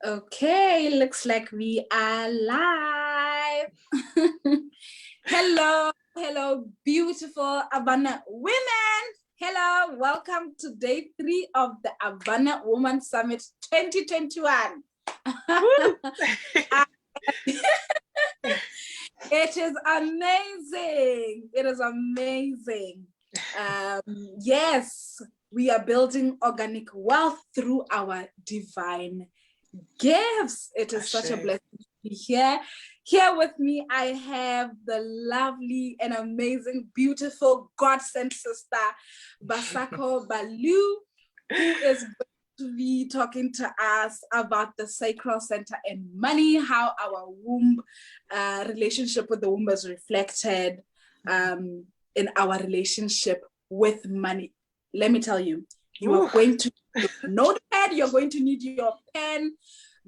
Okay, looks like we are live. Hello, beautiful Abundant women. Hello, welcome to day 3 of the Abundant Woman Summit 2021. It is amazing. It is amazing. Yes, we are building organic wealth through our divine gifts. It is such a blessing to be here. Here with me, I have the lovely and amazing, beautiful, God-sent sister, Bassaco Ballou, who is going to be talking to us about the Sacral Center and money, how our womb relationship with the womb is reflected in our relationship with money. Let me tell you, you are going to need your notepad, you're going to need your pen,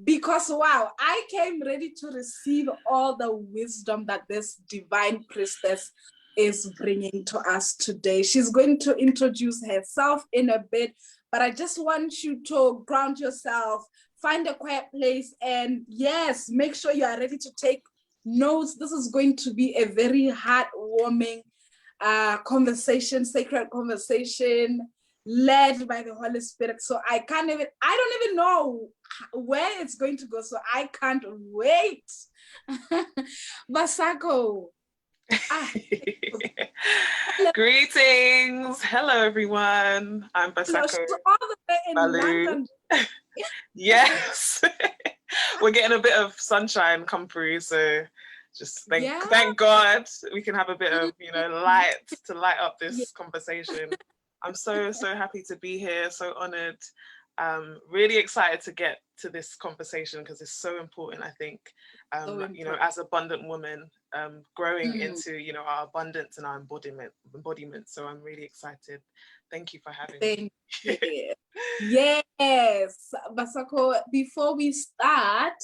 because wow, I came ready to receive all the wisdom that this divine priestess is bringing to us today. She's going to introduce herself in a bit, but I just want you to ground yourself, find a quiet place, and yes, make sure you are ready to take notes. This is going to be a very heartwarming conversation, sacred conversation, led by the Holy Spirit. So I don't even know where it's going to go. So I can't wait. Bassaco. Greetings. Hello, everyone. I'm Bassaco Ballou. Yes. We're getting a bit of sunshine come through. So just thank God we can have a bit of, light to light up this conversation. I'm so happy to be here, so honored. Really excited to get to this conversation because it's so important, I think, as abundant women, growing into, our abundance and our embodiment. So I'm really excited. Thank you for having me. Yes, Bassaco, before we start,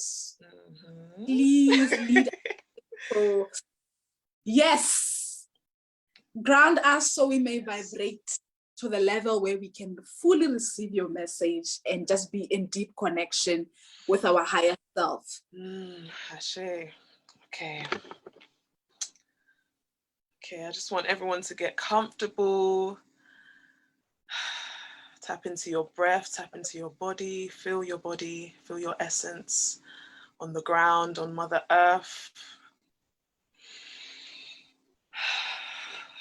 please lead us. Yes, ground us so we may vibrate to the level where we can fully receive your message and just be in deep connection with our higher self. Ashe. Okay, I just want everyone to get comfortable. Tap into your breath, tap into your body, feel your essence on the ground, on Mother Earth.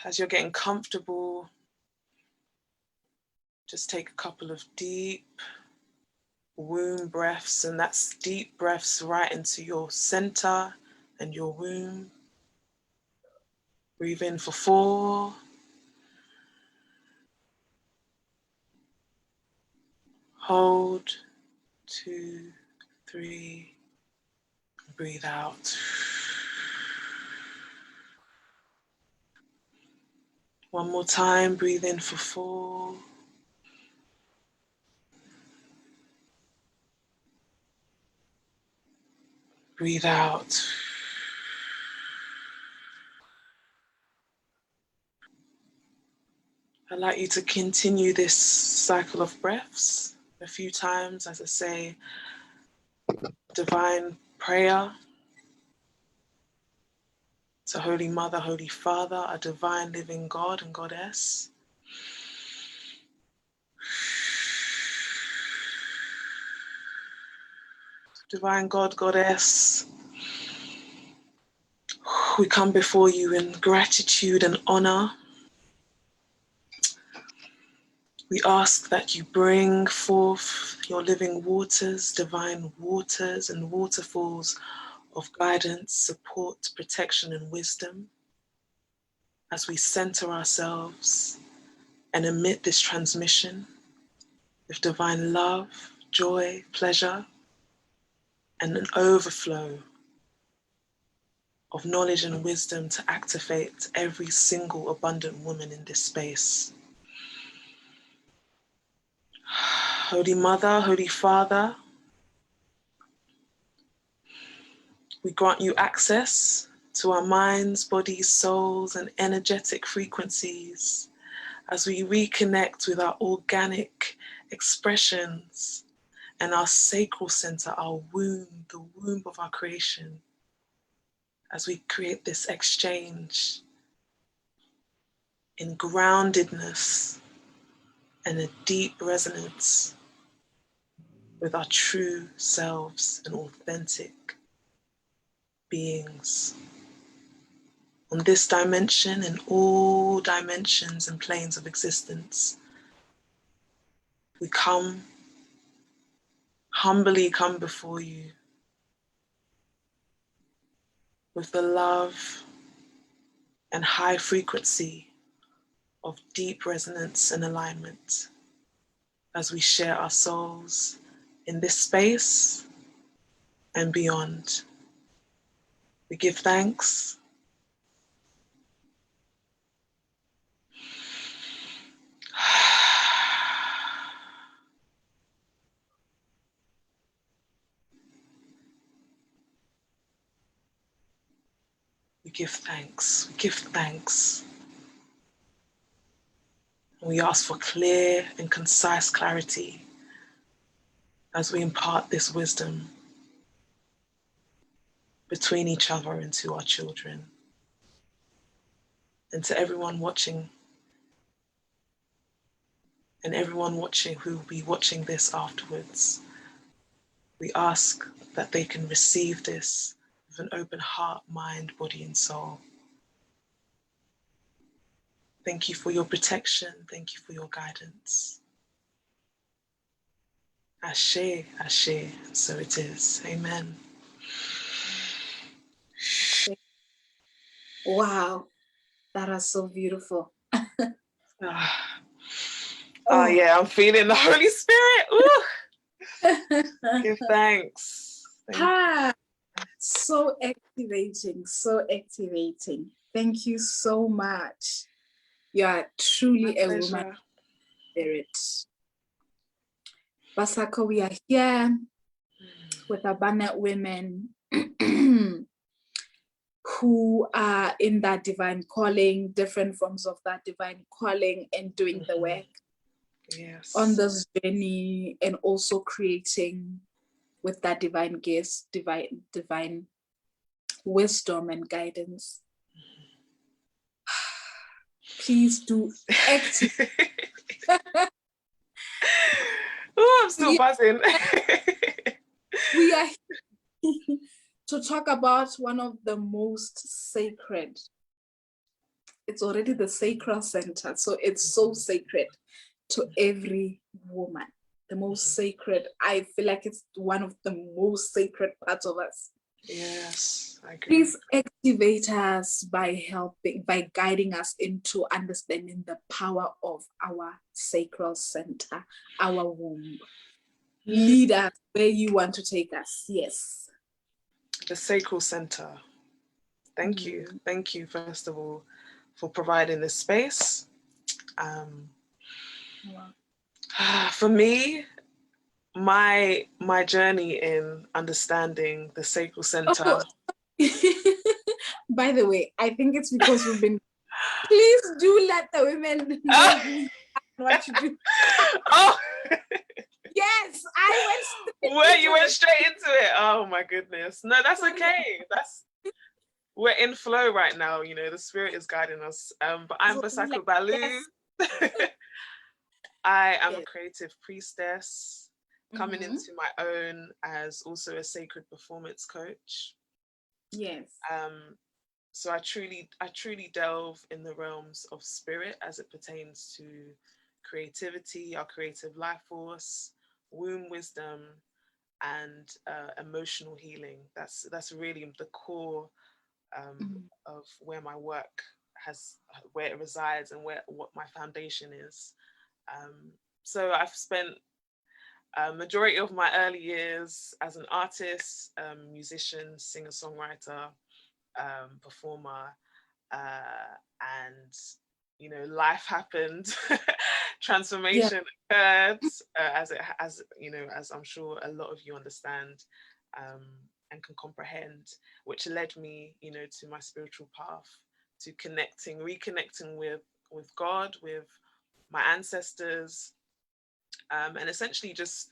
As you're getting comfortable, just take a couple of deep womb breaths, and that's deep breaths right into your center and your womb. Breathe in for 4. Hold, 2, 3, breathe out. One more time, breathe in for 4. Breathe out. I'd like you to continue this cycle of breaths a few times as I say divine prayer to Holy Mother, Holy Father, our divine living God and Goddess. Divine God, Goddess, we come before you in gratitude and honor. We ask that you bring forth your living waters, divine waters and waterfalls of guidance, support, protection, and wisdom as we center ourselves and emit this transmission with divine love, joy, pleasure, and an overflow of knowledge and wisdom to activate every single abundant woman in this space. Holy Mother, Holy Father, we grant you access to our minds, bodies, souls, and energetic frequencies as we reconnect with our organic expressions and our sacral center, our womb, the womb of our creation, as we create this exchange in groundedness and a deep resonance with our true selves and authentic beings. On this dimension and all dimensions and planes of existence, we humbly come before you with the love and high frequency of deep resonance and alignment as we share our souls in this space and beyond. We give thanks. We give thanks. We give thanks. We ask for clear and concise clarity as we impart this wisdom between each other and to our children. And to everyone watching, and everyone watching who will be watching this afterwards, we ask that they can receive this with an open heart, mind, body, and soul. Thank you for your protection. Thank you for your guidance. Ashe, Ashe, so it is. Amen. Wow, that is so beautiful. Oh yeah, I'm feeling the Holy Spirit. Ooh. Give thanks. So activating, so activating. Thank you so much. You are truly a woman spirit. Bassaco, we are here with abundant women who are in that divine calling, different forms of that divine calling, and doing the work on this journey, and also creating with that divine gifts, divine wisdom and guidance. Please do activate. Oh, I'm still buzzing. We are here to talk about one of the most sacred. It's already the sacral center, so it's so sacred to every woman. The most sacred. I feel like it's one of the most sacred parts of us. Yes, I agree. Please activate us by guiding us into understanding the power of our sacral center, our womb. Lead us where you want to take us. Yes. The sacral center. Thank you. Thank you, first of all, for providing this space. For me, my journey in understanding the sacral center. Oh. By the way, I think it's because we've been. Please do let the women know what to do. Oh. Yes, I went. Well, you went straight into it. Oh my goodness. No, that's okay. We're in flow right now. You know, the spirit is guiding us. But I'm Bassaco Ballou. Yes. I am a creative priestess coming into my own as also a sacred performance coach. Yes. So I truly delve in the realms of spirit as it pertains to creativity, our creative life force, womb wisdom, and emotional healing. That's really the core of where my work where it resides and what my foundation is. So I've spent a majority of my early years as an artist, musician, singer-songwriter, performer, and you know, life happened. Transformation occurred, as you know, as I'm sure a lot of you understand and can comprehend, which led me, you know, to my spiritual path, to reconnecting with God, with my ancestors, and essentially just,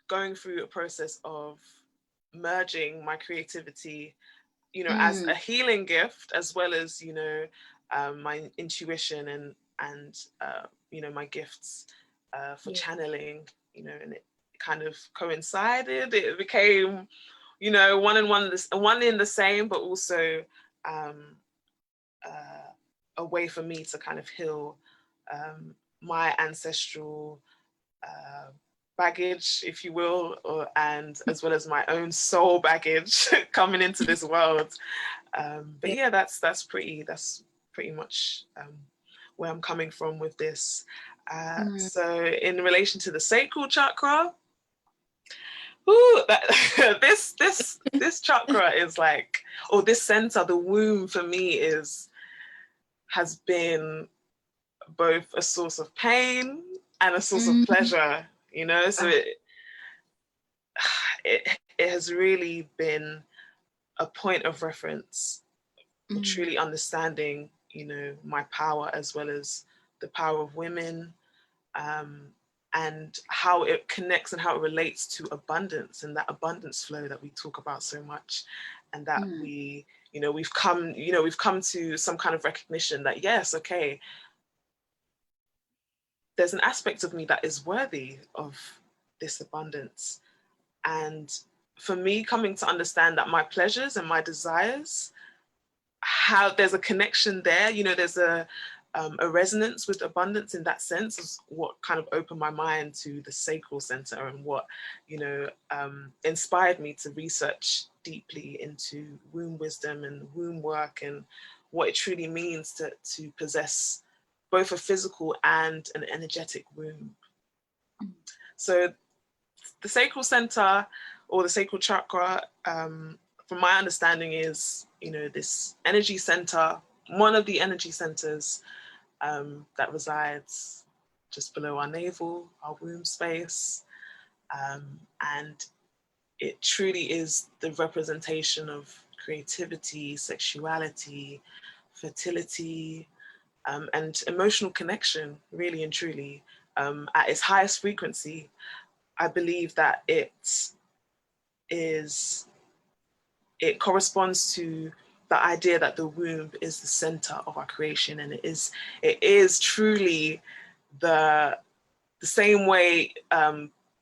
going through a process of merging my creativity, as a healing gift, as well as, my intuition and my gifts for channeling, and it kind of coincided. It became, one in the same, but also a way for me to kind of heal my ancestral baggage, if you will, and as well as my own soul baggage coming into this world. But yeah, that's pretty much where I'm coming from with this. So in relation to the sacral chakra, this chakra is like, or this center, the womb, for me has been both a source of pain and a source of pleasure, so it has really been a point of reference for truly understanding, my power, as well as the power of women, and how it connects and how it relates to abundance, and that abundance flow that we talk about so much, and that we've come to some kind of recognition that, yes, okay, there's an aspect of me that is worthy of this abundance. And for me, coming to understand that my pleasures and my desires, how there's a connection there, there's a resonance with abundance in that sense, is what kind of opened my mind to the sacral center, and what inspired me to research deeply into womb wisdom and womb work, and what it truly means to possess both a physical and an energetic womb. So the sacral center, or the sacral chakra, from my understanding, is this energy center, one of the energy centers that resides just below our navel, our womb space, and it truly is the representation of creativity, sexuality, fertility, and emotional connection, really and truly. At its highest frequency, I believe that it corresponds to the idea that the womb is the center of our creation, and it is truly the same way,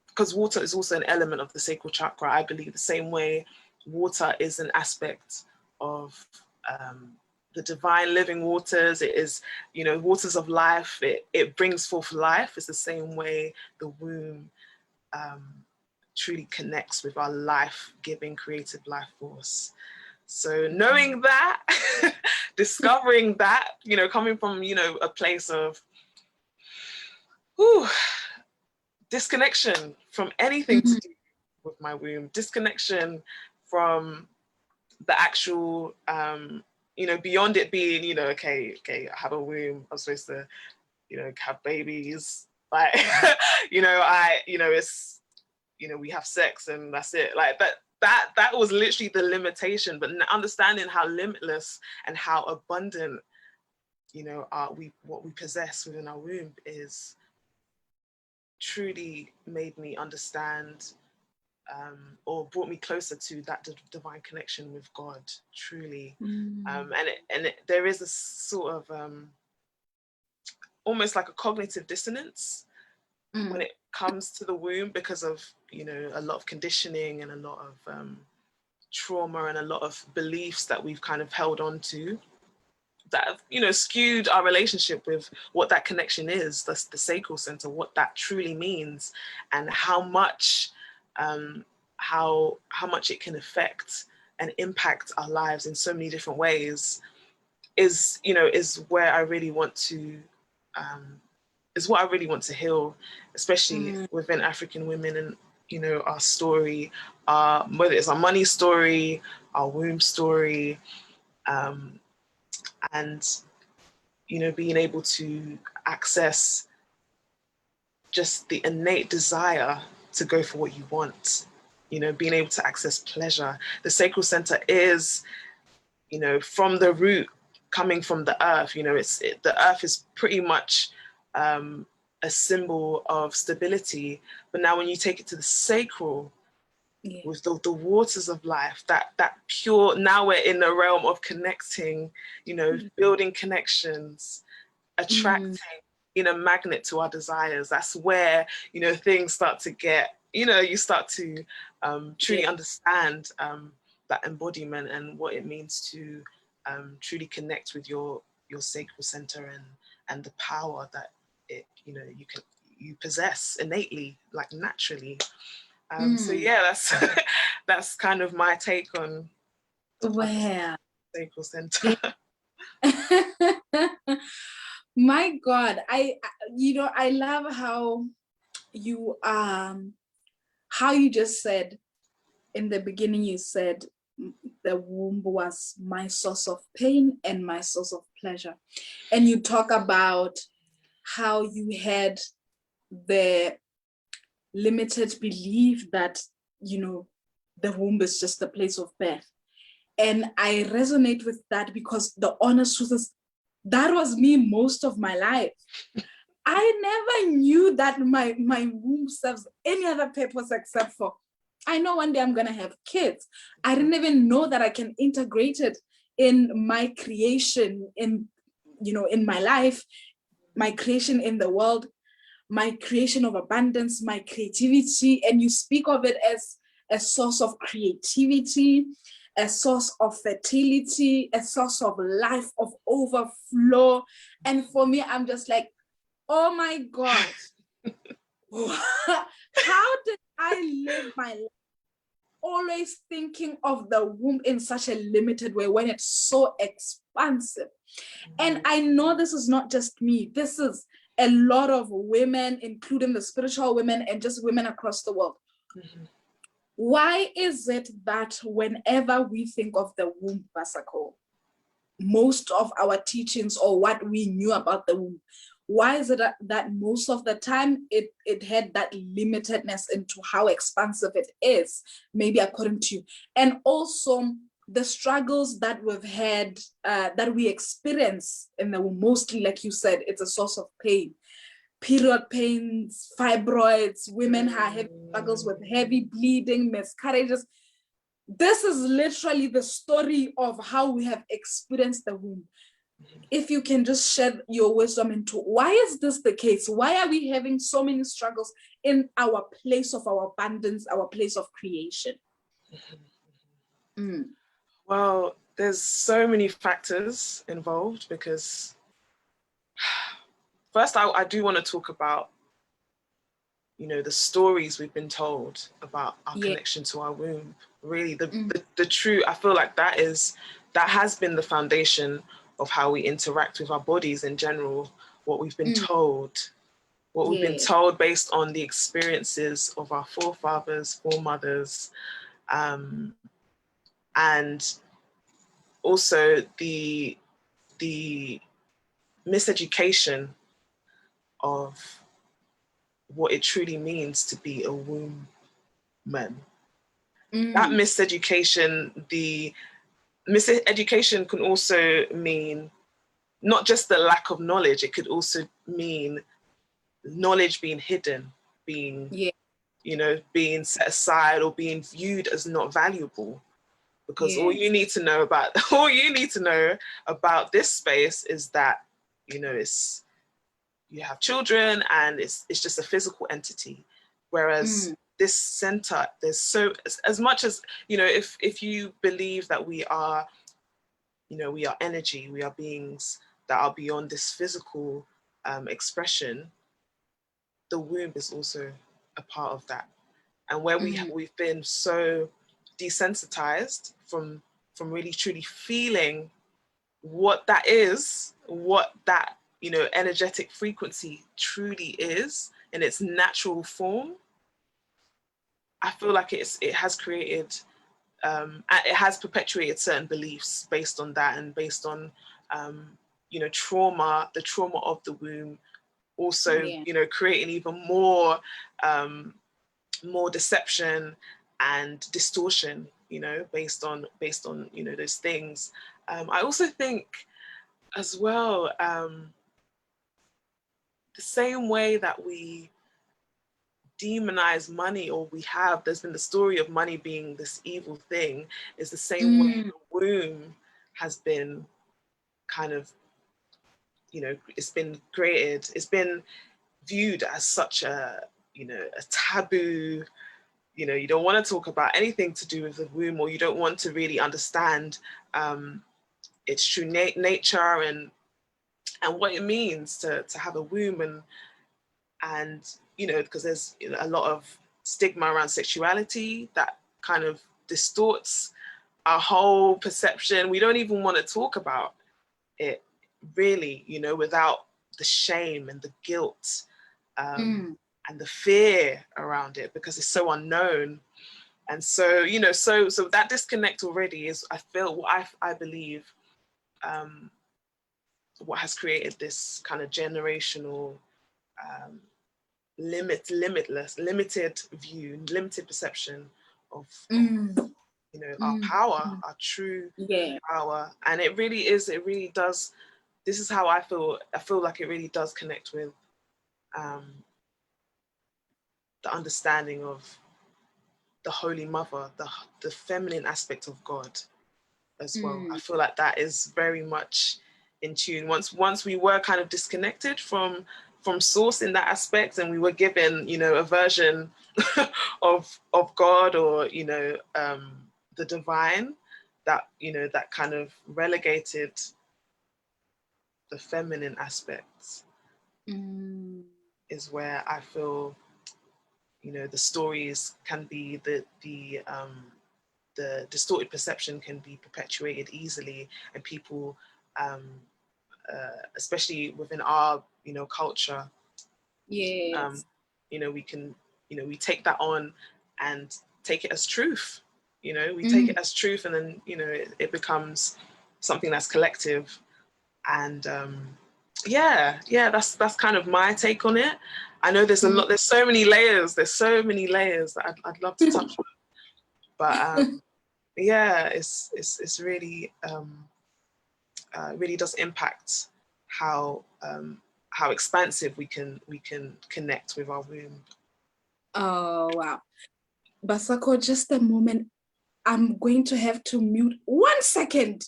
because water is also an element of the sacral chakra. I believe the same way water is an aspect of the divine living waters. It is, waters of life. It brings forth life. It's the same way the womb truly connects with our life-giving creative life force. So knowing that, discovering that, coming from, a place of disconnection from anything to do with my womb, disconnection from the actual, beyond it being, okay, I have a womb, I'm supposed to, have babies, like, it's, we have sex and that's it. Like that was literally the limitation, but understanding how limitless and how abundant, what we possess within our womb is truly made me understand, or brought me closer to that divine connection with God, truly. There is a sort of almost like a cognitive dissonance when it comes to the womb, because of a lot of conditioning and a lot of trauma and a lot of beliefs that we've kind of held on to, that have skewed our relationship with what that connection is. That's the sacral center, what that truly means, and how much much it can affect and impact our lives in so many different ways, is where I really want to is what I really want to heal, especially within African women, and our story, whether it's our money story, our womb story, and being able to access just the innate desire to go for what you want, being able to access pleasure. The sacral center is, from the root, coming from the earth. The earth is pretty much a symbol of stability. But now when you take it to the sacral, with the waters of life, that pure, now we're in the realm of connecting, you know, building connections, attracting, you know, magnet to our desires. That's where, you know, things start to get, you know, you start to truly understand that embodiment and what it means to truly connect with your sacral center and the power that it, you know, you possess innately, like naturally. So yeah, that's that's kind of my take on sacral center. My God, you know, I love how you just said in the beginning, you said the womb was my source of pain and my source of pleasure. And you talk about how you had the limited belief that, you know, the womb is just a place of birth. And I resonate with that because the honest truth is that was me most of my life. I never knew that my womb serves any other purpose except for, I know one day I'm going to have kids. I didn't even know that I can integrate it in my creation, in, you know, in my life, my creation in the world, my creation of abundance, my creativity. And you speak of it as a source of creativity, a source of fertility, a source of life, of overflow. And for me, I'm just like, oh my God, how did I live my life always thinking of the womb in such a limited way when it's so expansive? And I know this is not just me. This is a lot of women, including the spiritual women and just women across the world. Why is it that whenever we think of the womb, Bassaco, most of our teachings or what we knew about the womb, why is it that most of the time it had that limitedness into how expansive it is, maybe according to you? And also the struggles that we've had, that we experience in the womb, mostly, like you said, it's a source of pain. Period pains, fibroids, women have struggles with heavy bleeding, miscarriages. This is literally the story of how we have experienced the womb. If you can just shed your wisdom into why is this the case? Why are we having so many struggles in our place of our abundance, our place of creation? Well, there's so many factors involved because first I do want to talk about, you know, the stories we've been told about our connection to our womb. Really, the true, I feel like that has been the foundation of how we interact with our bodies in general, what we've been told, we've been told based on the experiences of our forefathers, foremothers, and also the miseducation of what it truly means to be a woman. That miseducation, the miseducation can also mean not just the lack of knowledge, it could also mean knowledge being hidden, being, you know, being set aside or being viewed as not valuable. Because all you need to know about this space is that, you know, you have children and it's just a physical entity. Whereas this center, there's so, as much as, you know, if you believe that we are, you know, we are energy, we are beings that are beyond this physical expression, the womb is also a part of that. And where we've been so desensitized from really truly feeling what that is, what that, you know, energetic frequency truly is in its natural form, I feel like it has created, it has perpetuated certain beliefs based on that and based on, you know, trauma, the trauma of the womb, also, you know, creating even more, more deception and distortion, you know, based on, you know, those things. I also think as well, the same way that we demonize money, or there's been the story of money being this evil thing, is the same way the womb has been kind of, it's been created, it's been viewed as such a, a taboo. You don't want to talk about anything to do with the womb, or you don't want to really understand its true nature and what it means to have a womb, and because there's a lot of stigma around sexuality that kind of distorts our whole perception. We don't even want to talk about it really, without the shame and the guilt and the fear around it, because it's so unknown. And so, so that disconnect already is, I feel, what I believe, what has created this kind of generational limited view, limited perception of our power, our true power. And it really does, this is how I feel like it really does connect with the understanding of the Holy Mother, the feminine aspect of God as well. I feel like that is very much in tune. Once we were kind of disconnected from source in that aspect, and we were given, a version of God, or the divine, that that kind of relegated the feminine aspects, is where I feel the stories can be the distorted perception can be perpetuated easily, and people especially within our culture, we can we take that on and take it as truth. We take it as truth, and then it becomes something that's collective. And that's kind of my take on it. I know there's a lot, there's so many layers that I'd love to touch on, but it's really really does impact how expansive we can connect with our womb. Oh wow. Bassaco, just a moment. I'm going to have to mute 1 second.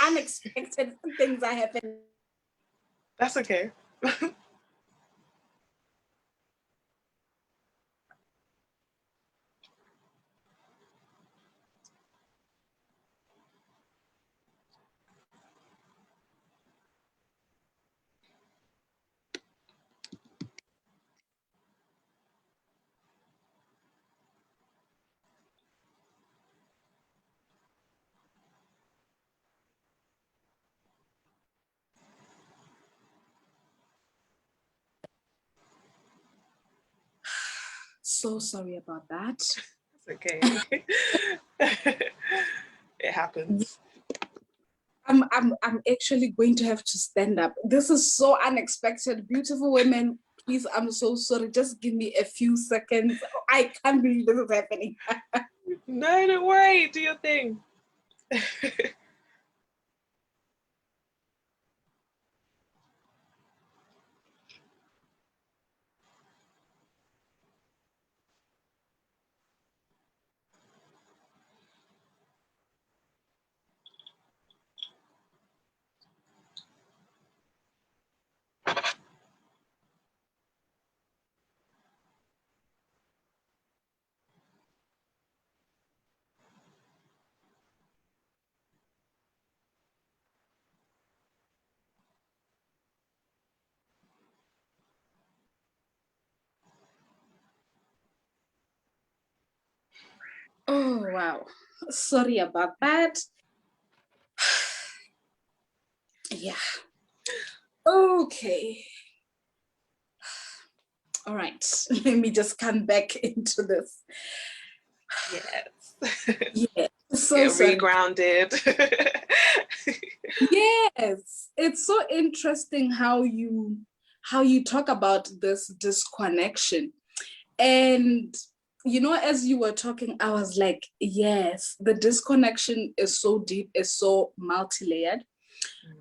Unexpected things are happening. That's okay. So sorry about that. It's okay. It happens. I'm actually going to have to stand up. This is so unexpected. Beautiful women, please, I'm so sorry. Just give me a few seconds. I can't believe this is happening. No, don't worry. Do your thing. Oh, wow. Sorry about that. Yeah. Okay. All right. Let me just come back into this. Yes. Yeah. So get regrounded. Yes. It's so interesting how you talk about this disconnection. And as you were talking, I was like, yes, the disconnection is so deep, is so multi-layered.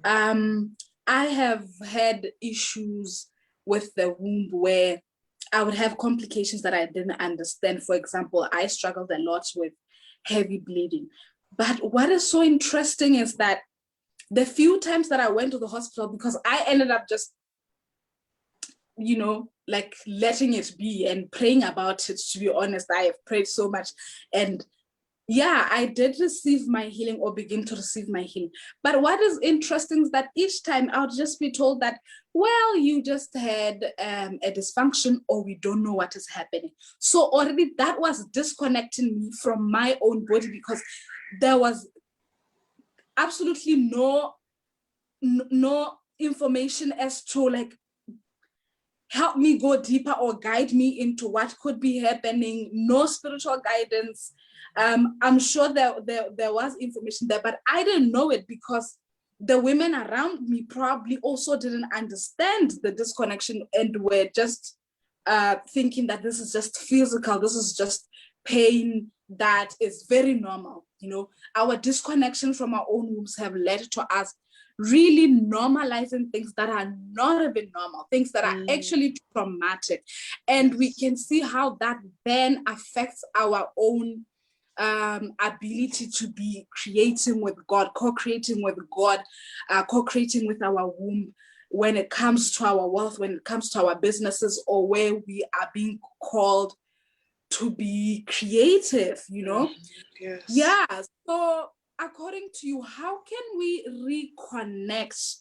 I have had issues with the womb where I would have complications that I didn't understand. For example, I struggled a lot with heavy bleeding. But what is so interesting is that the few times that I went to the hospital, because I ended up just, like letting it be and praying about it, to be honest. I have prayed so much. And yeah, I did receive my healing, or begin to receive my healing. But what is interesting is that each time I would just be told that, well, you just had a dysfunction, or we don't know what is happening. So already that was disconnecting me from my own body, because there was absolutely no information as to like help me go deeper or guide me into what could be happening. No spiritual guidance. I'm sure there was information there, but I didn't know it because the women around me probably also didn't understand the disconnection and were just thinking that this is just physical, this is just pain that is very normal. Our disconnection from our own wombs have led to us really normalizing things that are not even normal, things that are actually traumatic. And we can see how that then affects our own ability to be creating with God, co-creating with God, co-creating with our womb when it comes to our wealth, when it comes to our businesses, or where we are being called to be creative, Yes. Yeah. So according to you, how can we reconnect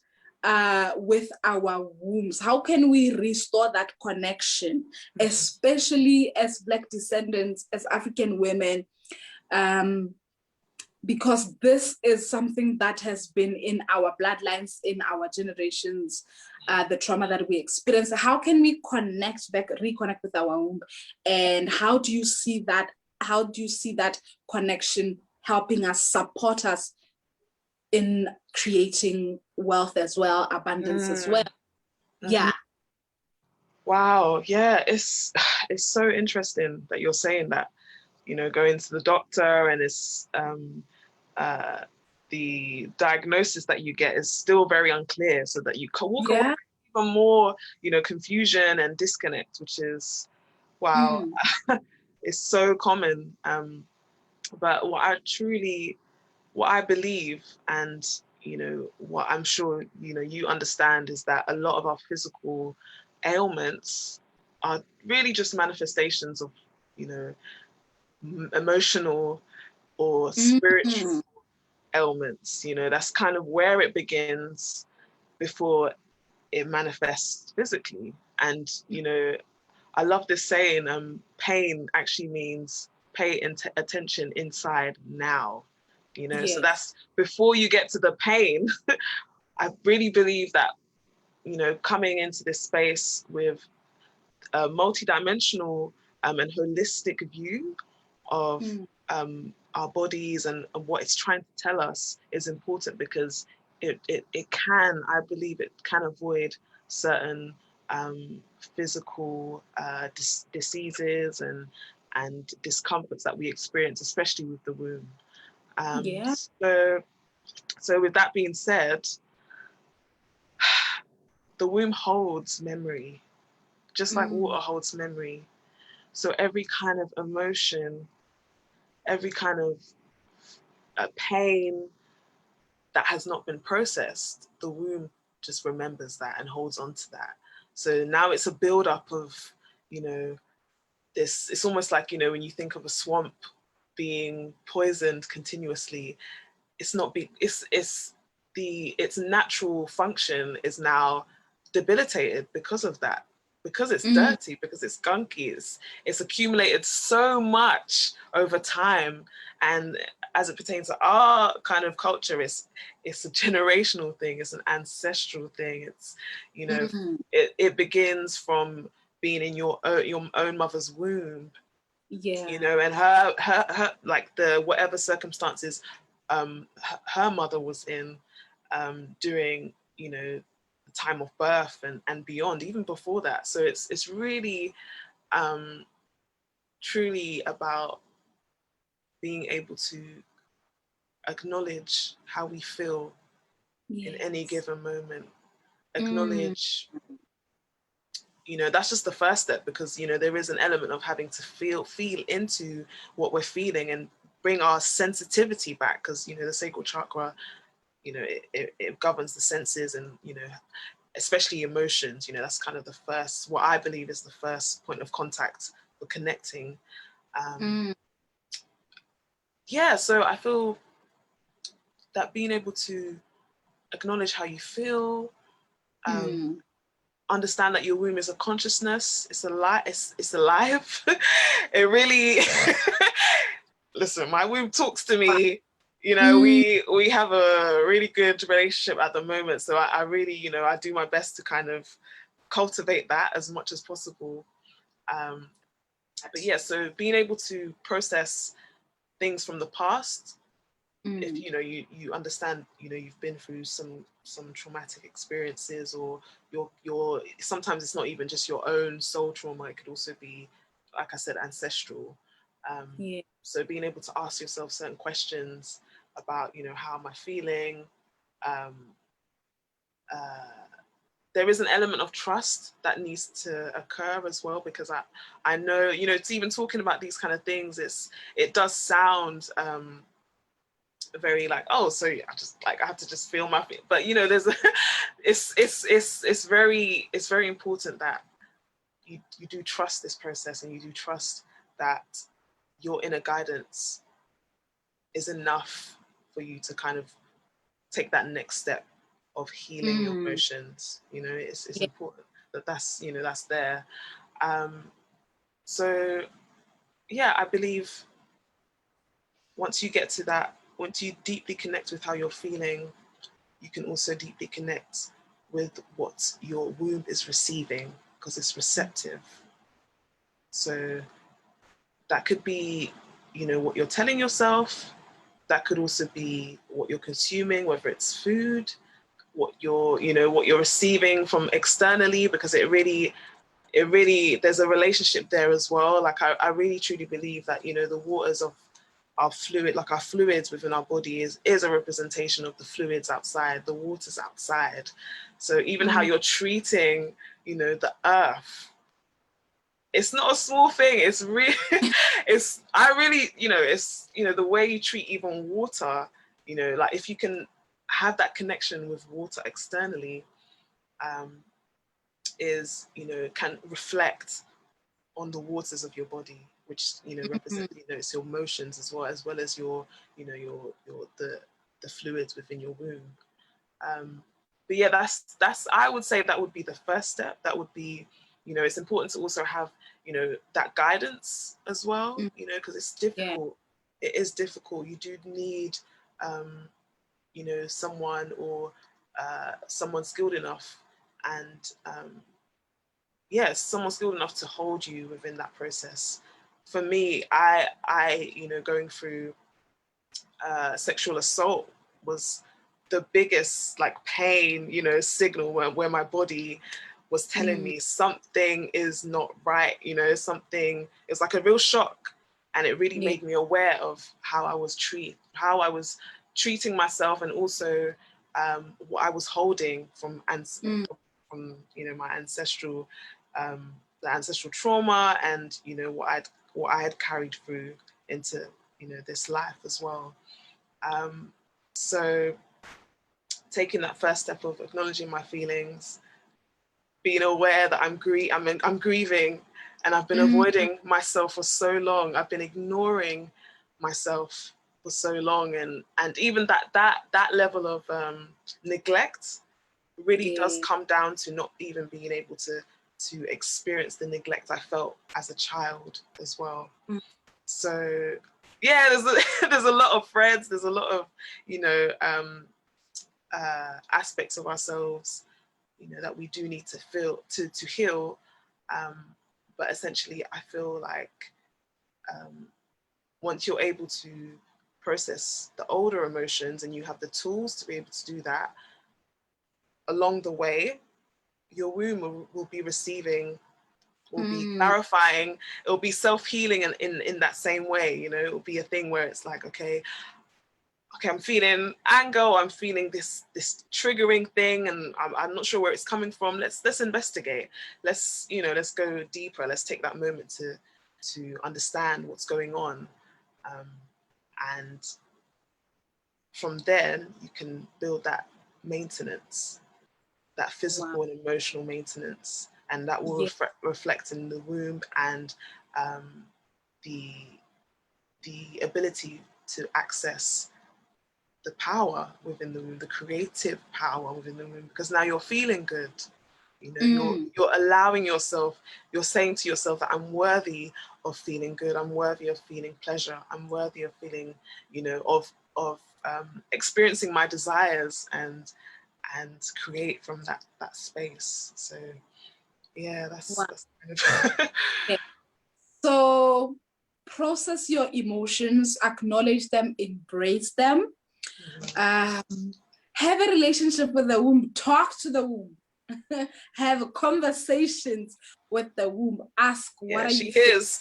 with our wombs? How can we restore that connection, especially as Black descendants, as African women? Because this is something that has been in our bloodlines, in our generations, the trauma that we experience. How can we reconnect with our womb? And how do you see that? How do you see that connection helping us, support us in creating wealth as well, abundance as well? Yeah. Wow. Yeah. It's so interesting that you're saying that. Going to the doctor and it's the diagnosis that you get is still very unclear, so that you can walk away with even more, confusion and disconnect, which is, wow, it's so common. But what I believe, and what I'm sure you understand, is that a lot of our physical ailments are really just manifestations of emotional or spiritual ailments. That's kind of where it begins before it manifests physically. And I love this saying, pain actually means pay attention inside now. So that's before you get to the pain. I really believe that coming into this space with a multidimensional and holistic view of our bodies and what it's trying to tell us is important, because it can, I believe it can avoid certain physical diseases and discomforts that we experience, especially with the womb. So with that being said, the womb holds memory, just like water holds memory. So every kind of emotion, every kind of pain that has not been processed, the womb just remembers that and holds on to that. So now it's a buildup of, this. It's almost like, when you think of a swamp being poisoned continuously, it's not be it's its natural function is now debilitated because of that, because it's dirty, because it's gunky, it's accumulated so much over time. And as it pertains to our kind of culture, it's a generational thing, it's an ancestral thing. It's it begins from being in your own mother's womb, and her like the whatever circumstances her mother was in during the time of birth and beyond, even before that. So it's really truly about being able to acknowledge how we feel in any given moment, acknowledge you know, that's just the first step, because, you know, there is an element of having to feel into what we're feeling and bring our sensitivity back, because, you know, the sacral chakra, you know, it governs the senses, and, you know, especially emotions. You know, that's kind of the first, what I believe is the first point of contact for connecting. Yeah, so I feel that being able to acknowledge how you feel, understand that your womb is a consciousness, it's alive, it's alive. It really, listen, my womb talks to me. You know, we have a really good relationship at the moment. So I really, you know, I do my best to kind of cultivate that as much as possible. But yeah, so being able to process things from the past, if, you know, you understand, you know, you've been through some traumatic experiences, or your sometimes it's not even just your own soul trauma, it could also be, like I said, ancestral. So being able to ask yourself certain questions about, you know, how am I feeling? There is an element of trust that needs to occur as well, because I know, you know, it's even talking about these kind of things, it does sound very like, oh, so I just like, I have to just feel my feet. But, you know, there's it's very important that you do trust this process, and you do trust that your inner guidance is enough for you to kind of take that next step of healing your emotions. You know, it's important that that's, you know, that's there. So yeah, I believe once you get to that, once you deeply connect with how you're feeling, you can also deeply connect with what your womb is receiving, because it's receptive. So that could be, you know, what you're telling yourself. That could also be what you're consuming, whether it's food, what you're, you know, what you're receiving from externally, because it really, there's a relationship there as well. Like I really truly believe that, you know, the waters of our fluid, like our fluids within our body is a representation of the fluids outside, the waters outside. So even how you're treating, you know, the earth, it's not a small thing. It's really, I really, you know, it's, you know, the way you treat even water, you know, like if you can have that connection with water externally, is, you know, can reflect on the waters of your body, which, you know, represent, you know, it's your emotions as well as your, you know, your the fluids within your womb. But yeah, that's I would say that would be the first step. That would be, you know, it's important to also have, you know, that guidance as well, you know, because it's difficult. It is difficult. You do need, you know, someone, or someone skilled enough, and yes, someone skilled enough to hold you within that process. For me, I you know, going through sexual assault was the biggest like pain, you know, signal where my body was telling me something is not right, you know, something, it's like a real shock. And it really made me aware of how I was treating myself, and also what I was holding from you know, my ancestral the ancestral trauma, and, you know, what I had carried through into, you know, this life as well. So taking that first step of acknowledging my feelings, being aware that I'm grieving, and I've been avoiding myself for so long. I've been ignoring myself for so long, and even that level of neglect really does come down to not even being able to experience the neglect I felt as a child as well. So yeah, there's a lot of threads, there's a lot of, you know, aspects of ourselves, you know, that we do need to feel to heal. But essentially, I feel like once you're able to process the older emotions, and you have the tools to be able to do that, along the way, your womb will be receiving, will be clarifying, it'll be self-healing in that same way, you know, it'll be a thing where it's like, okay, okay, I'm feeling anger, or I'm feeling this triggering thing, and I'm not sure where it's coming from. Let's investigate. Let's go deeper. Let's take that moment to understand what's going on, and from there you can build that maintenance, that physical and emotional maintenance, and that will reflect in the womb, and the ability to access the power within the womb, the creative power within the womb, because now you're feeling good. You're allowing yourself, you're saying to yourself that I'm worthy of feeling good, I'm worthy of feeling pleasure, I'm worthy of feeling, of experiencing my desires and create from that space. So yeah, that's kind of yeah. So process your emotions, acknowledge them, embrace them. Have a relationship with the womb, talk to the womb, have conversations with the womb, ask what are you hears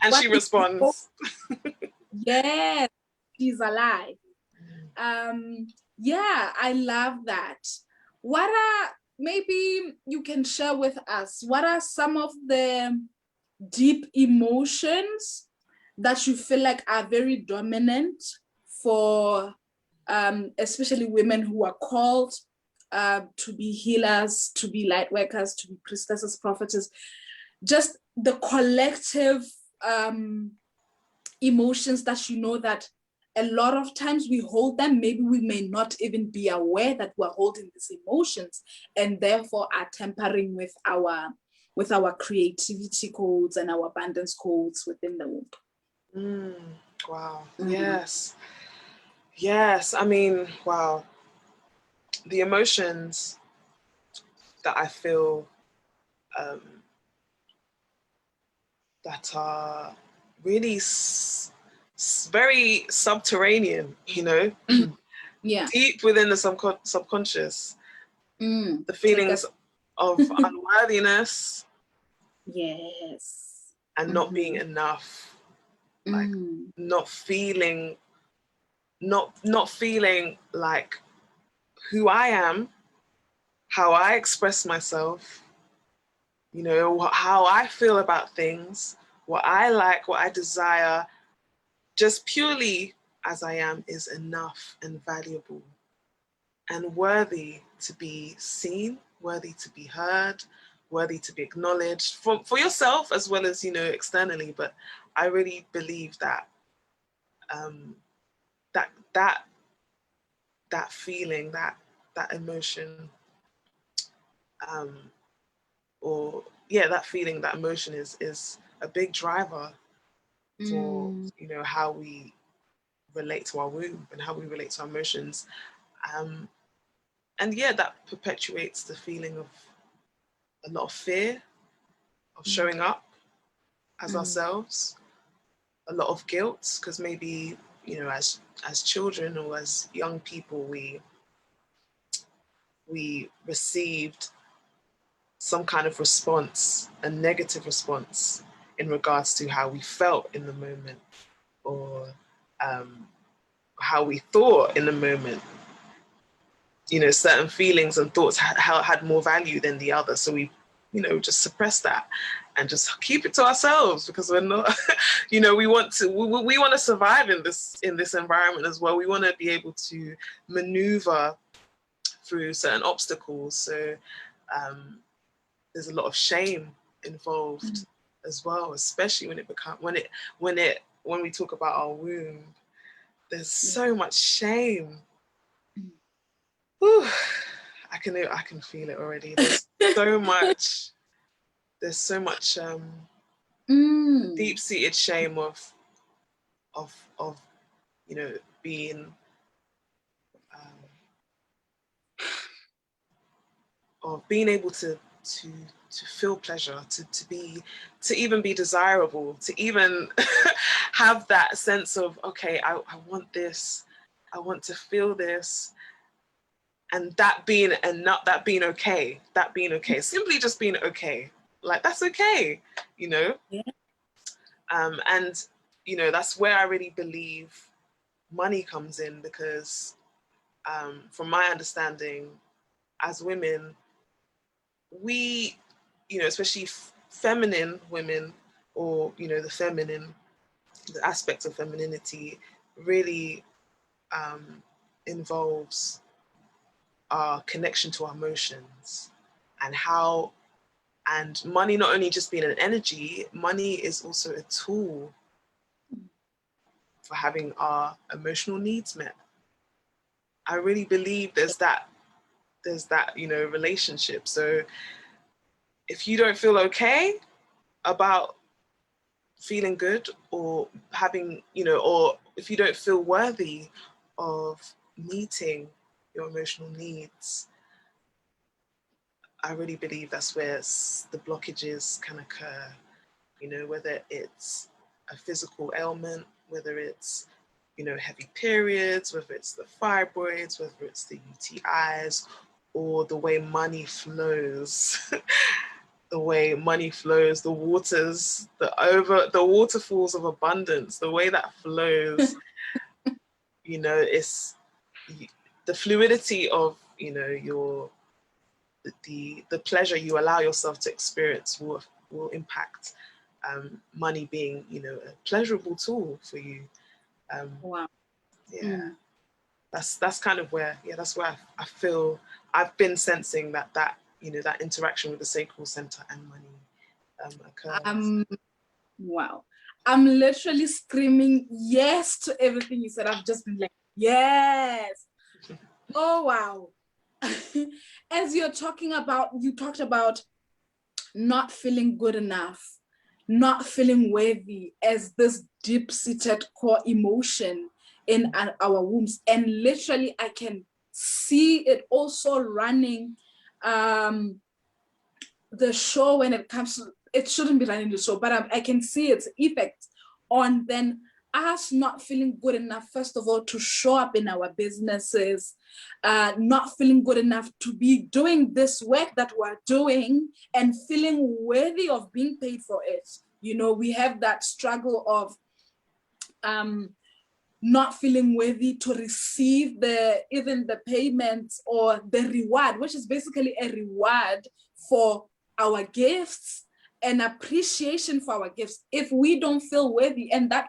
and she responds. Yes, she's alive. Yeah, I love that. What are, maybe you can share with us, what are some of the deep emotions that you feel like are very dominant for especially women who are called to be healers, to be light workers, to be priestesses, prophetess, just the collective emotions that that a lot of times we hold them, maybe we may not even be aware that we're holding these emotions, and therefore are tampering with our creativity codes and our abundance codes within the womb. Wow. Yes, I mean, wow. The emotions that I feel that are really very subterranean, deep within the subconscious. The feelings of unworthiness. Yes. And not being enough. Like not feeling like who I am, how I express myself, how I feel about things, what I like, what I desire, just purely as I am is enough and valuable and worthy to be seen, worthy to be heard, worthy to be acknowledged for yourself as well as, externally. But I really believe that that feeling, that emotion, that feeling, that emotion is a big driver for how we relate to our womb and how we relate to our emotions, and that perpetuates the feeling of a lot of fear of showing up as ourselves, a lot of guilt, because maybe as children or as young people we received some kind of response, a negative response in regards to how we felt in the moment, or how we thought in the moment. Certain feelings and thoughts had more value than the other. So we, just suppress that and just keep it to ourselves, because we're not, we want to survive in this environment as well. We want to be able to maneuver through certain obstacles. So there's a lot of shame involved as well, especially when we talk about our womb. There's so much shame. Whew. I can feel it already. There's so much deep-seated shame of being of being able to feel pleasure, to even be desirable, to even have that sense of, okay, I want this, I want to feel this, and that being okay, simply just being okay, like that's okay, and that's where I really believe money comes in, because from my understanding, as women, we, especially feminine women, or, the aspect of femininity really involves our connection to our emotions, and money not only just being an energy, money is also a tool for having our emotional needs met. I really believe there's that relationship. So if you don't feel okay about feeling good, or having, or if you don't feel worthy of meeting your emotional needs, I really believe that's where the blockages can occur, whether it's a physical ailment, whether it's, heavy periods, whether it's the fibroids, whether it's the UTIs, or the way money flows. The way money flows, the waterfalls of abundance, the way that flows, it's the fluidity of, the pleasure you allow yourself to experience will impact money being, a pleasurable tool for you. Wow. Yeah. That's kind of where, that's where I feel I've been sensing that interaction with the sacral center and money occurs. Wow. I'm literally screaming yes to everything you said. I've just been like, yes. Oh, wow. As you talked about not feeling good enough, not feeling worthy as this deep-seated core emotion in our wombs. And literally, I can see it also running the show when it comes to, it shouldn't be running the show, but I can see its effect on then us not feeling good enough, first of all, to show up in our businesses, not feeling good enough to be doing this work that we're doing and feeling worthy of being paid for it. We have that struggle of not feeling worthy to receive even the payment or the reward, which is basically a reward for our gifts and appreciation for our gifts. If we don't feel worthy, and that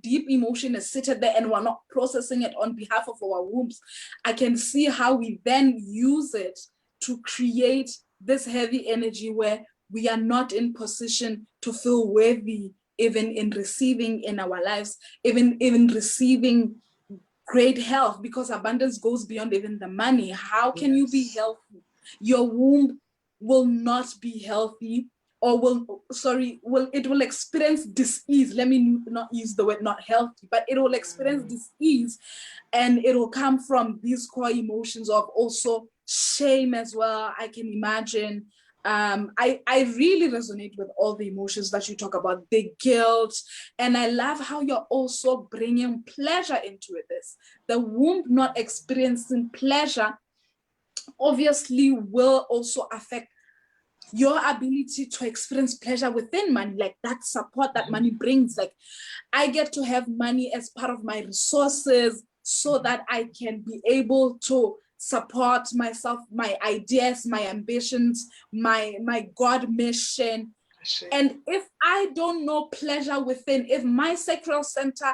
deep emotion is seated there and we're not processing it on behalf of our wombs, I can see how we then use it to create this heavy energy where we are not in position to feel worthy, even in receiving in our lives, even receiving great health, because abundance goes beyond even the money. How can you be healthy? Your womb will not be healthy, or it will experience disease. Let me not use the word not healthy, but it will experience disease, and it will come from these core emotions of also shame as well. I can imagine. I really resonate with all the emotions that you talk about, the guilt, and I love how you're also bringing pleasure into this. The womb not experiencing pleasure obviously will also affect your ability to experience pleasure within money, like that support that money brings. Like, I get to have money as part of my resources so that I can be able to support myself, my ideas, my ambitions, my God mission. And if I don't know pleasure within, if my sacral center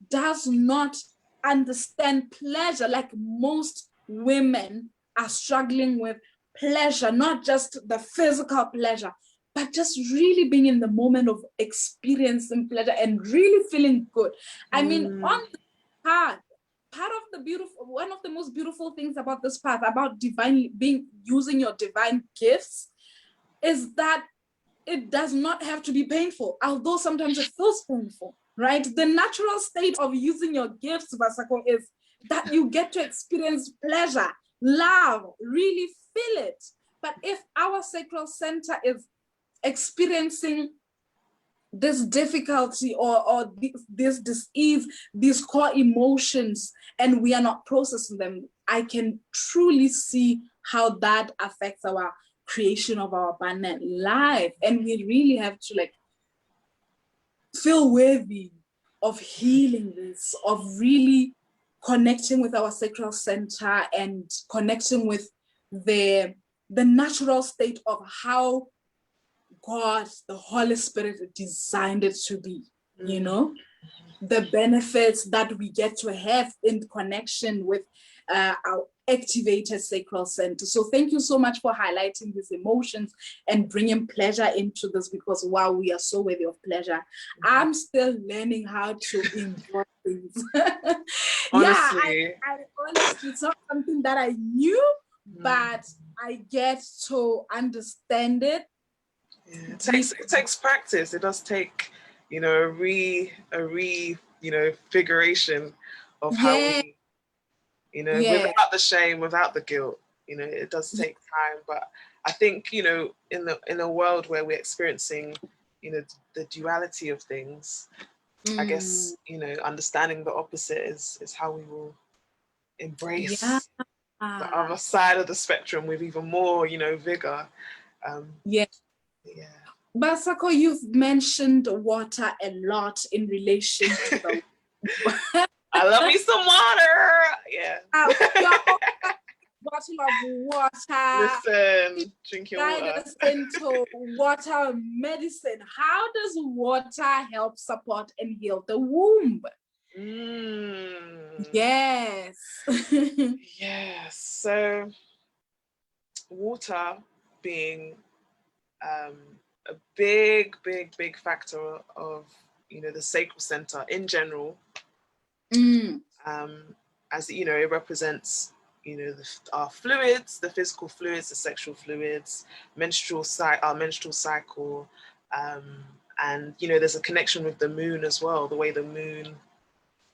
does not understand pleasure, like most women are struggling with pleasure, not just the physical pleasure, but just really being in the moment of experiencing pleasure and really feeling good. I mean, on the path, one of the most beautiful things about this path, about using your divine gifts, is that it does not have to be painful, although sometimes it feels painful, right? The natural state of using your gifts, Bassaco, is that you get to experience pleasure, love, really feel it. But if our sacral center is experiencing this difficulty or this disease, these core emotions, and we are not processing them, I can truly see how that affects our creation of our abundant life. And we really have to feel worthy of healing this, of really connecting with our sacral center and connecting with the natural state of how God, the Holy Spirit, designed it to be, you know, the benefits that we get to have in connection with our activated sacral center. So thank you so much for highlighting these emotions and bringing pleasure into this, because wow, we are so worthy of pleasure. I'm still learning how to enjoy things. Honestly. I honestly, it's not something that I knew, but I get to understand it. Yeah, it takes practice. It does take, you know, figuration of how we, you know, without the shame, without the guilt. You know, it does take time. But I think, you know, in a world where we're experiencing, you know, the duality of things, I guess, you know, understanding the opposite is how we will embrace the other side of the spectrum with even more, you know, vigor. Yeah. Bassaco, you've mentioned water a lot in relation to the I love me some water. Yeah. Bottle of water. Listen, drink your water. Guide us into water medicine. How does water help support and heal the womb? Yes. Yes. So water being a big factor of, you know, the sacral center in general. As you know, it represents, you know, our fluids, the physical fluids, the sexual fluids, our menstrual cycle, and you know, there's a connection with the moon as well, the way the moon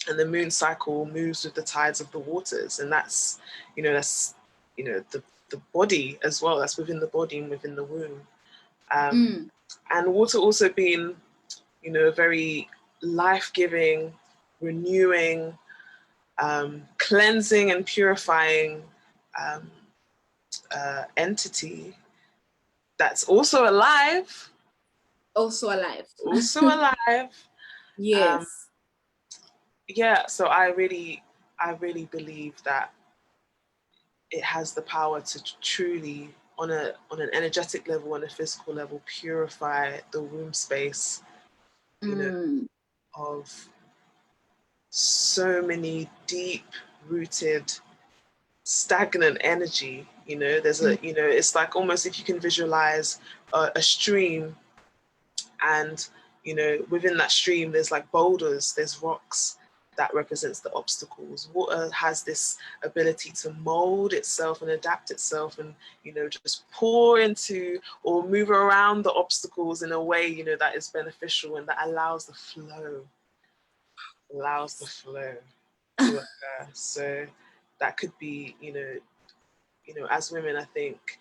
and the moon cycle moves with the tides of the waters, and that's, you know, the body as well, that's within the body and within the womb. And water also being, you know, a very life-giving, renewing, cleansing and purifying entity that's also alive. Also alive. Yes. Yeah, so I really believe that it has the power to truly, on an energetic level, on a physical level, purify the womb space, you know, of so many deep rooted stagnant energy. You know, there's a, you know, it's like almost if you can visualize a stream, and you know, within that stream there's like boulders, there's rocks that represents the obstacles. Water has this ability to mold itself and adapt itself, and you know, just pour into or move around the obstacles in a way, you know, that is beneficial and that allows the flow to occur. So that could be, you know, as women, I think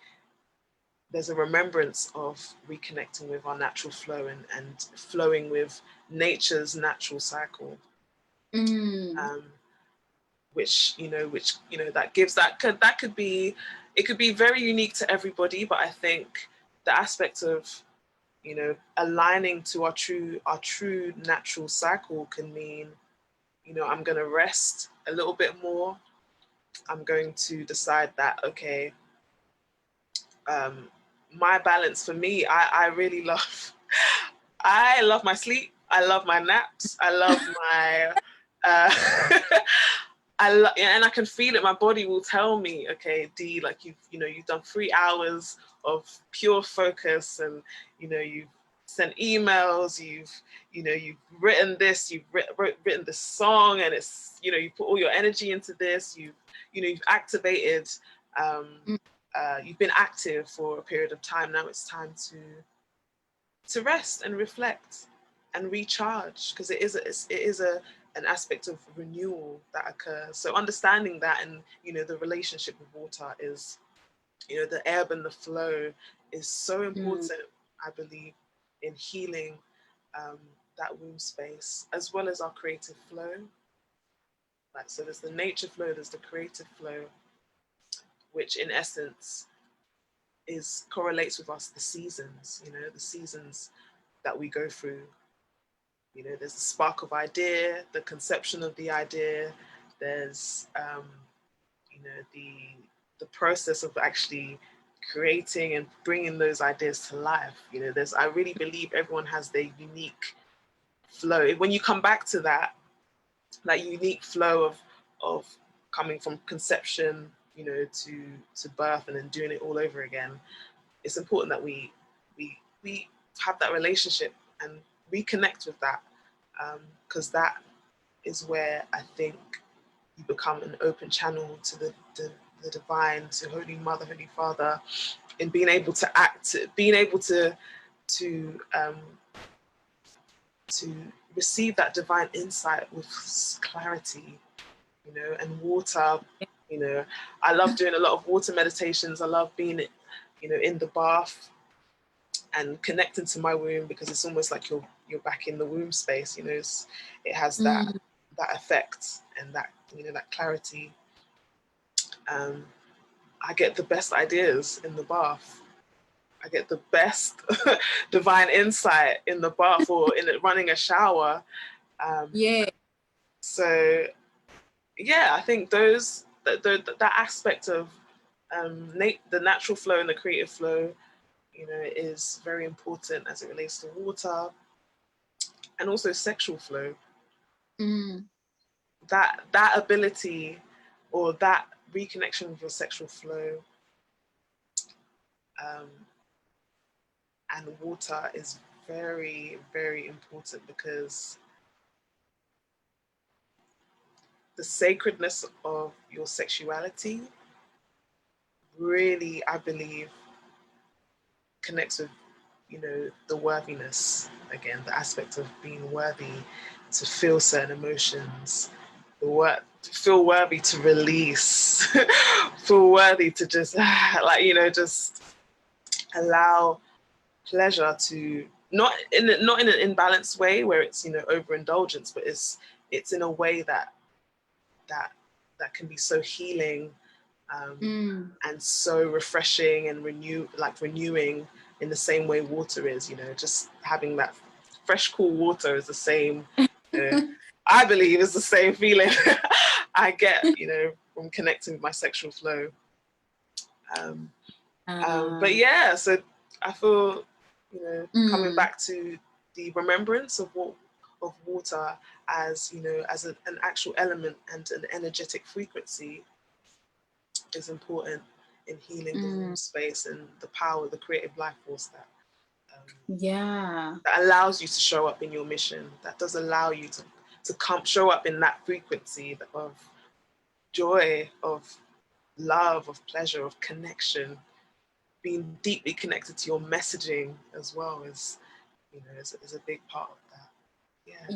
there's a remembrance of reconnecting with our natural flow and flowing with nature's natural cycle. Which that gives that could be, it could be very unique to everybody, but I think the aspect of, you know, aligning to our true natural cycle can mean, you know, I'm going to rest a little bit more. I'm going to decide that, okay, my balance for me, I really love, I love my sleep. I love my naps. I love my, and I can feel it. My body will tell me, okay, D, like you've done 3 hours of pure focus, and you know, you've sent emails, you've written this, you've written this song, and it's, you know, you put all your energy into this. You've activated. You've been active for a period of time. Now it's time to rest and reflect and recharge, because it is an aspect of renewal that occurs. So understanding that, and you know, the relationship with water is, you know, the ebb and the flow is so important, I believe, in healing that womb space, as well as our creative flow. Like, so there's the nature flow, there's the creative flow, which in essence correlates with us, the seasons, you know, the seasons that we go through You know, there's the spark of idea, the conception of the idea. There's, you know, the process of actually creating and bringing those ideas to life. You know, I really believe everyone has their unique flow. When you come back to that unique flow of coming from conception, you know, to birth and then doing it all over again, it's important that we have that relationship and reconnect with that, because that is where I think you become an open channel to the divine, to Holy Mother, Holy Father, in being able to act, being able to receive that divine insight with clarity, you know. And water, you know, I love doing a lot of water meditations. I love being, you know, in the bath and connecting to my womb, because it's almost like you're back in the womb space, you know. It has that effect and that, you know, that clarity. I get the best ideas in the bath. I get the best divine insight in the bath or in running a shower. So yeah, I think that aspect of the natural flow and the creative flow, you know, is very important as it relates to water, and also sexual flow. That ability, or that reconnection with your sexual flow, and water is very, very important, because the sacredness of your sexuality really, I believe, connects with, you know, the worthiness, again, the aspect of being worthy to feel certain emotions, feel worthy to release, feel worthy to just like, you know, just allow pleasure to not in an imbalanced way where it's, you know, overindulgence, but it's in a way that can be so healing, and so refreshing and renewing in the same way water is, you know. Just having that fresh, cool water is the same, I believe is the same feeling I get, you know, from connecting with my sexual flow. But yeah, so I feel, you know, coming back to the remembrance of water as, you know, as an actual element and an energetic frequency is important in healing the womb space and the power, the creative life force that that allows you to show up in your mission, that does allow you to show up in that frequency of joy, of love, of pleasure, of connection. Being deeply connected to your messaging as well is, you know, is a big part of that. Yeah.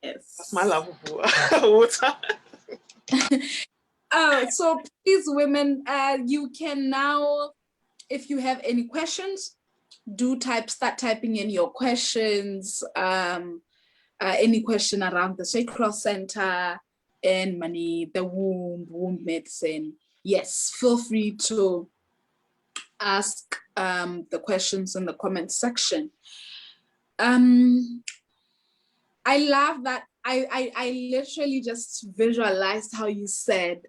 Yes. That's my love of water. So please, women, you can now, if you have any questions, start typing in your questions. Any question around the sacral center and money, the womb medicine. Yes, feel free to ask the questions in the comment section. I love that. I literally just visualized how you said,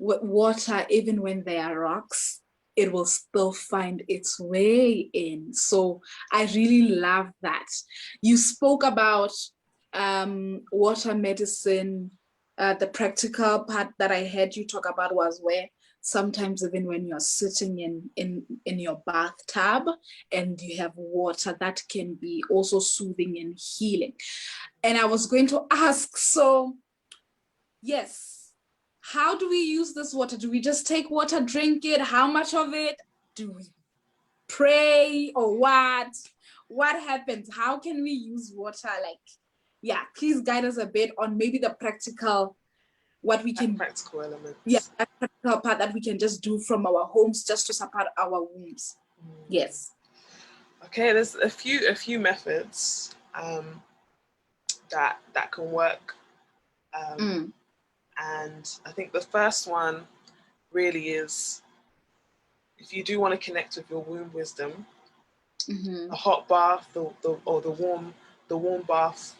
with water, even when there are rocks, it will still find its way in. So I really love that. You spoke about water medicine. The practical part that I heard you talk about was where sometimes even when you're sitting in your bathtub and you have water, that can be also soothing and healing. And I was going to ask, so yes, how do we use this water? Do we just take water, drink it? How much of it? Do we pray or what? What happens? How can we use water? Like, yeah, please guide us a bit on maybe the practical, what we can, practical elements. Yeah, that practical part that we can just do from our homes just to support our wombs. Yes. Okay, there's a few methods that can work. And I think the first one really is, if you do want to connect with your womb wisdom, a hot bath or the warm the warm bath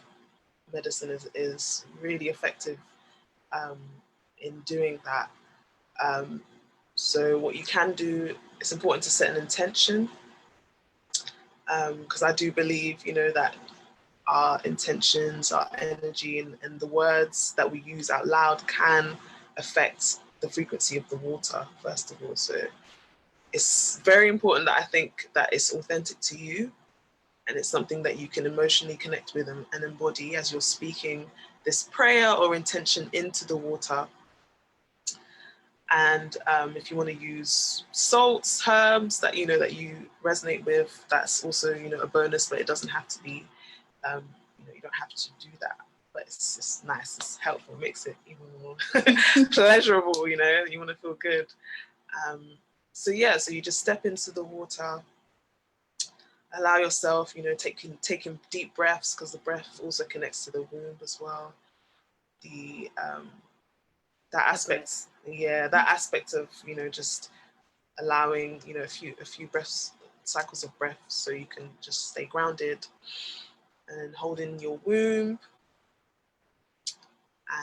medicine is really effective in doing that. So what you can do, it's important to set an intention, because I do believe, that our intentions, our energy, and the words that we use out loud can affect the frequency of the water, first of all. So it's very important that I think that it's authentic to you, and it's something that you can emotionally connect with and embody as you're speaking this prayer or intention into the water. And if you want to use salts, herbs that that you resonate with, that's also a bonus, but it doesn't have to be. You don't have to do that, but it's just nice. It's helpful. It makes it even more pleasurable. You want to feel good. So you just step into the water. Allow yourself, taking deep breaths, because the breath also connects to the womb as well. That aspect of just allowing a few breaths, cycles of breath, so you can just stay grounded, and hold in your womb,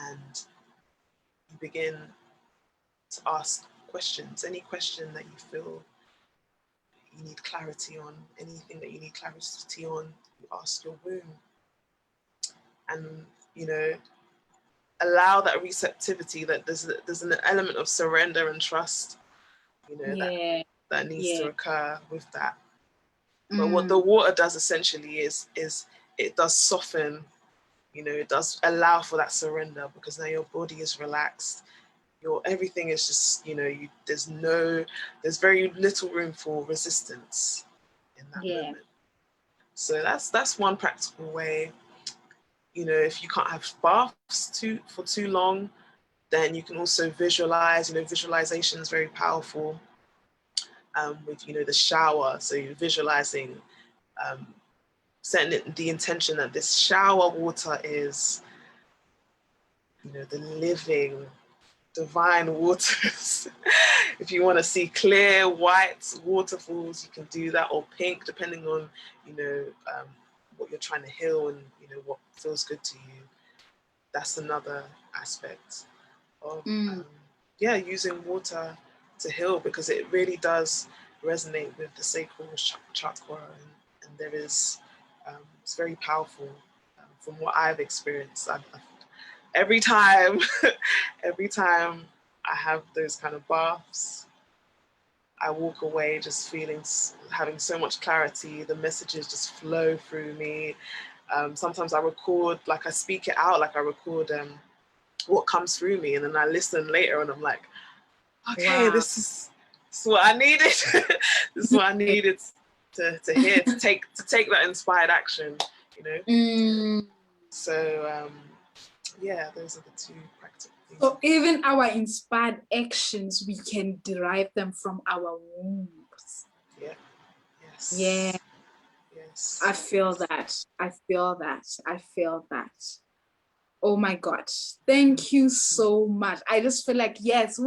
and you begin to ask questions. Any question that you feel you need clarity on, anything that you need clarity on, you ask your womb, and allow that receptivity, that there's an element of surrender and trust, that needs to occur with that. But what the water does essentially is it does soften, it does allow for that surrender, because now your body is relaxed. Everything is just, there's very little room for resistance in that moment. So that's one practical way. If you can't have baths for too long, then you can also visualize. Visualization is very powerful. With the shower, so you're visualizing, setting the intention that this shower water is the living divine waters. If you want to see clear white waterfalls, you can do that, or pink, depending on what you're trying to heal and what feels good to you. That's another aspect of using water to heal, because it really does resonate with the sacral chakra, and there is it's very powerful. From what I've experienced, every time I have those kind of baths, I walk away just having so much clarity. The messages just flow through me. Sometimes I record, I speak it out, I record what comes through me, and then I listen later and I'm like, okay, wow. This is what I needed. This is what I needed to hear, to take that inspired action, So those are the two practical things. So even our inspired actions, we can derive them from our wombs. Yeah. Yes. Yeah. Yes. I feel that. Oh my God. Thank you so much. I just feel like, yes, we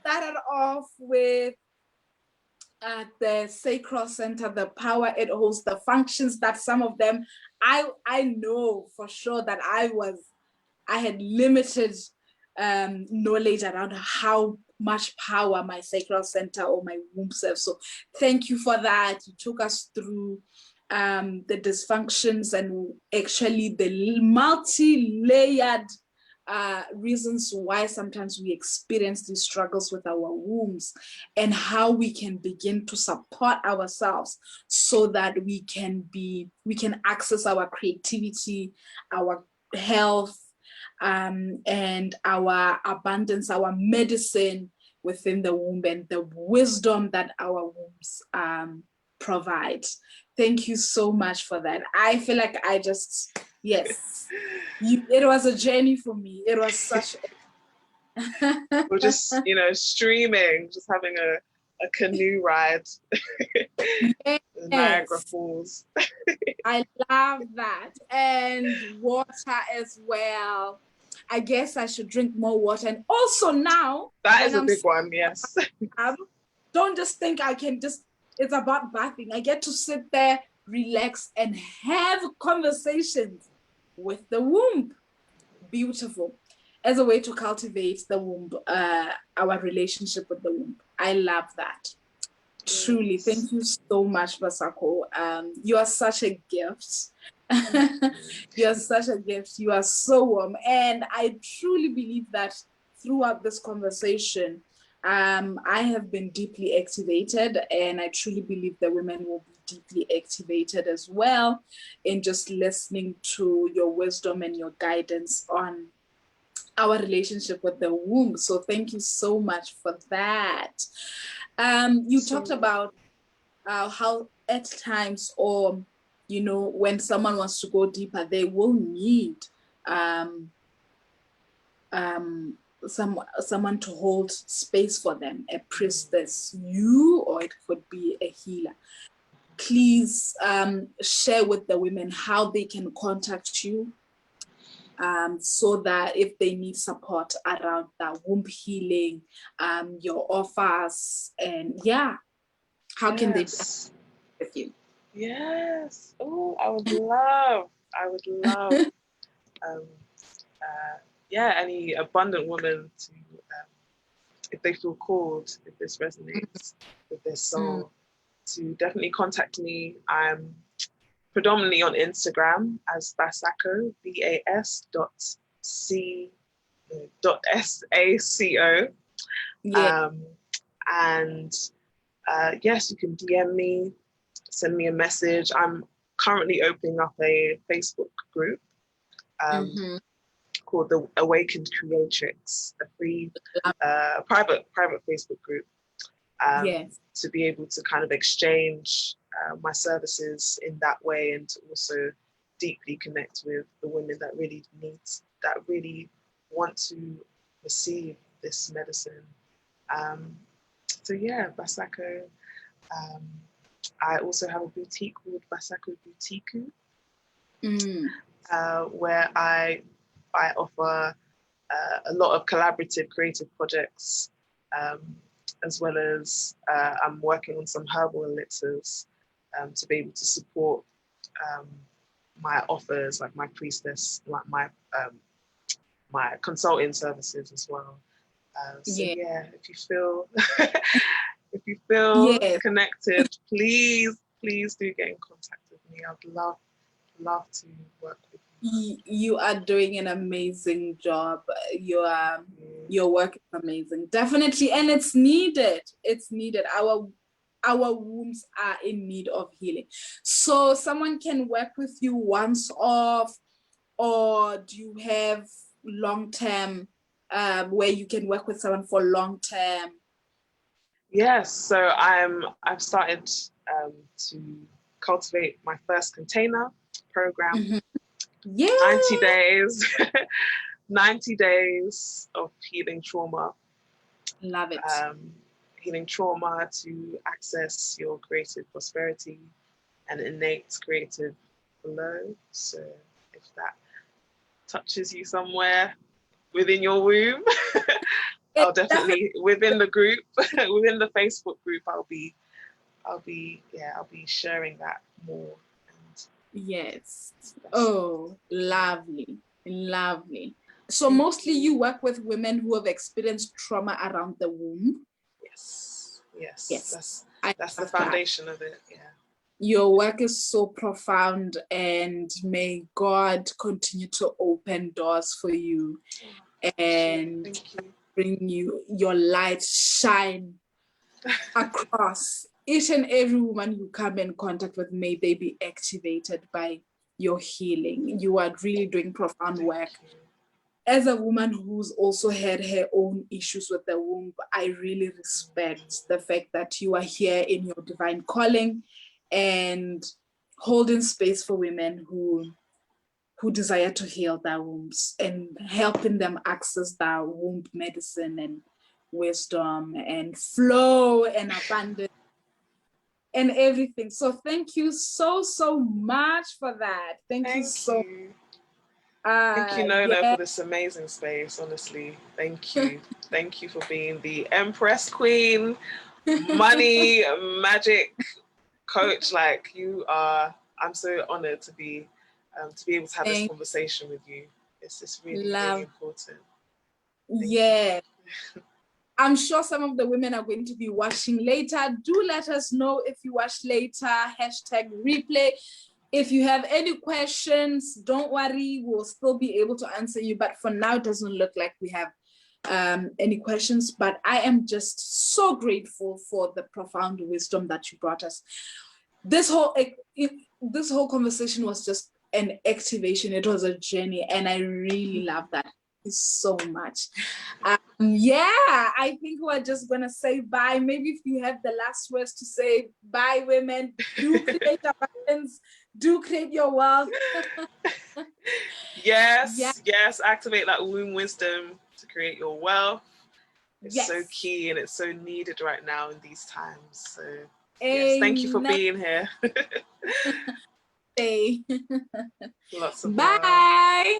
started off with the sacral center, the power it holds, the functions that some of them, I know for sure that I had limited knowledge around how much power my sacral center or my womb serves. So thank you for that. You took us through the dysfunctions and actually the multi-layered reasons why sometimes we experience these struggles with our wombs, and how we can begin to support ourselves so that we can access our creativity, our health, and our abundance, our medicine within the womb, and the wisdom that our wombs provide. Thank you so much for that. I feel like it was a journey for me. It was such we're just, streaming, just having a canoe ride. Yes. The Niagara Falls. I love that. And water as well. I guess I should drink more water. And also now, that is a big one, yes. Don't just think it's about bathing. I get to sit there relax, and have conversations with the womb. Beautiful. As a way to cultivate the womb, our relationship with the womb. I love that. Truly, thank you so much, Bassaco. You are such a gift. You are such a gift. You are so warm. And I truly believe that throughout this conversation, I have been deeply activated, and I truly believe the women will be deeply activated as well in just listening to your wisdom and your guidance on our relationship with the womb. So thank you so much for that. You talked about how at times, or when someone wants to go deeper, they will need someone to hold space for them, a priestess, you, or it could be a healer. Please share with the women how they can contact you, so that if they need support around that womb healing, your offers, and how can they with you? Yes. Oh, I would love any abundant woman to, if they feel called, if this resonates with their soul, to definitely contact me. I'm predominantly on Instagram as Bassaco, BAS.SACO. And yes, you can DM me, send me a message. I'm currently opening up a Facebook group called the Awakened Creatrix, a free private Facebook group, to be able to kind of exchange my services in that way, and to also deeply connect with the women that really want to receive this medicine. So yeah, Bassaco. I also have a boutique called Bassaco Boutique, where I offer a lot of collaborative creative projects, as well as I'm working on some herbal elixirs to be able to support my offers, like my priestess, like my consulting services as well. If you feel connected, please do get in contact with me. I'd love to work with you. You are doing an amazing job. Your work is amazing, definitely, and it's needed. Our wombs are in need of healing. So someone can work with you once off, or do you have long-term where you can work with someone for long-term? Yes, so I've started to cultivate my first container program. 90 days 90 days of healing trauma. Love it. Healing trauma to access your creative prosperity and innate creative flow. So if that touches you somewhere within your womb, I'll definitely within the group, within the Facebook group, I'll be sharing that more. Yes. Oh, lovely. So mostly you work with women who have experienced trauma around the womb. Yes. That's the foundation of it. Yeah. Your work is so profound, and may God continue to open doors for you and bring your light shine across each and every woman you come in contact with. May they be activated by your healing. You are really doing profound work. As a woman who's also had her own issues with the womb, I really respect the fact that you are here in your divine calling and holding space for women who desire to heal their wombs and helping them access their womb medicine and wisdom and flow and abundance and everything. So thank you so much for that. Thank you. Thank you, Nona, for this amazing space. Honestly, thank you. Thank you for being the Empress Queen, money, magic, Coach, like I'm so honored to be able to have this conversation with you. It's really, really important. Yeah. I'm sure some of the women are going to be watching later. Do let us know if you watch later, #replay. If you have any questions, don't worry, we'll still be able to answer you. But for now, it doesn't look like we have any questions. But I am just so grateful for the profound wisdom that you brought us. This whole conversation was just an activation. It was a journey, and I really love that so much. Yeah, I think we're just gonna say bye. Maybe if you have the last words to say, bye, women. Do create abundance. Do create your wealth. Yes. Activate that womb wisdom to create your wealth. It's so key and it's so needed right now in these times. So yes, thank you for being here. Hey. Lots of bye.